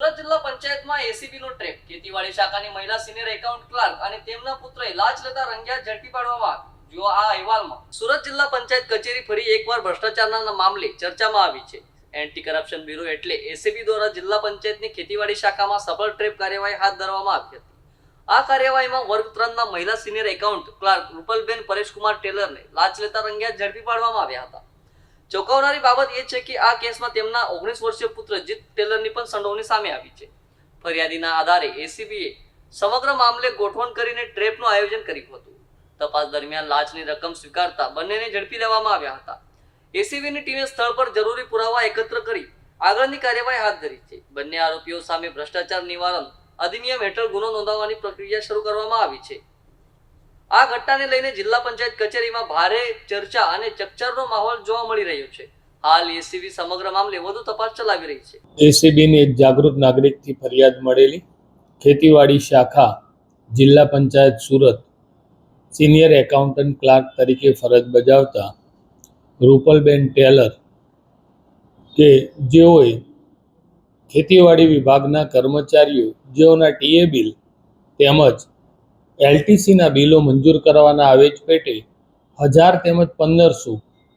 સુરત જિલ્લા પંચાયતમાં એસીબીનો ટ્રેપ ખેતીવાડી શાખાની મહિલા સિનિયર એકાઉન્ટ ક્લાર્ક અને તેમના પુત્રએ લાંચ લેતા રંગિયાત ઝડપી પાડવામાં આવ્યા। જો આ અહેવાલમાં સુરત જિલ્લા પંચાયત કચેરી ફરી એકવાર ભ્રષ્ટાચારના મામલે ચર્ચામાં આવી છે। એન્ટી કરપ્શન બ્યુરો એટલે એસીબી દ્વારા જિલ્લા પંચાયતની ખેતીવાડી શાખામાં સફળ ટ્રેપ કાર્યવાહી હાથ ધરવામાં આવી હતી। આ કાર્યવાહીમાં વર્ગ 3ના મહિલા senior account clerk Rupalben Pareshkumar ટેલરને લાંચ લેતા રંગિયાત ઝડપી પાડવામાં આવ્યા હતા। ચોંકાવનારી બાબત એ છે કે આ કેસમાં તેમના 19 વર્ષીય પુત્ર જીત ટેલરની પણ સંડોવણી સામે આવી છે। ફરિયાદીના આધારે એસીબીએ સમગ્ર મામલે ગોઠવણ કરીને ટ્રેપનું આયોજન કર્યું હતું। તપાસ દરમિયાન લાંચની રકમ સ્વીકારતા બંનેને ઝડપી લેવામાં આવ્યા હતા। એસીબીની ટીમે સ્થળ પર જરૂરી પુરાવા એકત્ર કરી આગળની કાર્યવાહી હાથ ધરી છે। બંને આરોપીઓ સામે ભ્રષ્ટાચાર નિવારણ અધિનિયમ હેઠળ ગુનો નોંધવાની પ્રક્રિયા શરૂ કરવામાં આવી છે। આ ઘટનાને લઈને જિલ્લા પંચાયત કચેરીમાં ભારે ચર્ચા અને ચકચારનો માહોલ જોવા મળી રહ્યો છે। હાલ એસીબી સમગ્ર મામલે વધુ તપાસ ચલાવી રહી છે। એસીબીની એક જાગૃત નાગરિકથી ફરિયાદ મળેલી ખેતીવાડી શાખા જિલ્લા panchayat Surat senior accountant clerk તરીકે ફરજ બજાવતા રૂપલબેન ટેલર કે જેઓએ ખેતીવાડી વિભાગના કર્મચારીઓ જેઓના ટીએ બિલ તેમજ એલટીસીના બિલો મંજૂર કરવાના આવેજ પેટે 1000 તેમજ 1500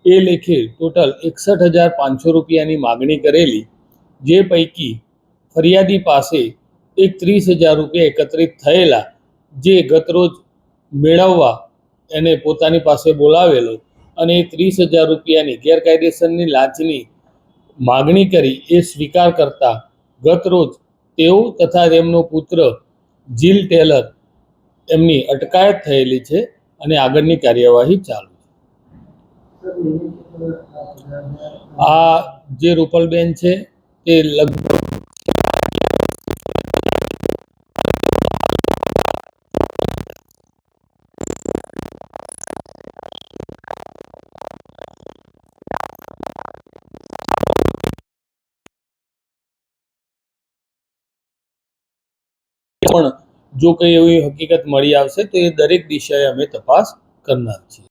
એ લેખે ટોટલ 61,500 રૂપિયાની માગણી કરેલી, જે પૈકી ફરિયાદી પાસે એક 30,000 રૂપિયા એકત્રિત થયેલા, જે ગતરોજ મેળવવા એને પોતાની પાસે બોલાવેલો અને 30,000 રૂપિયાની ગેરકાયદેસરની લાંચની માગણી કરી એ સ્વીકાર કરતા ગતરોજ તેઓ તથા તેમનો પુત્ર જીલ ટેલર એમની અટકાયત થયેલી છે અને આગળની કાર્યવાહી ચાલુ છે। આ જે રૂપલબેન છે તે લગભગ પણ જો કંઈ એવી હકીકત મળી આવશે તો એ દરેક દિશાએ અમે તપાસ કરનાર છીએ।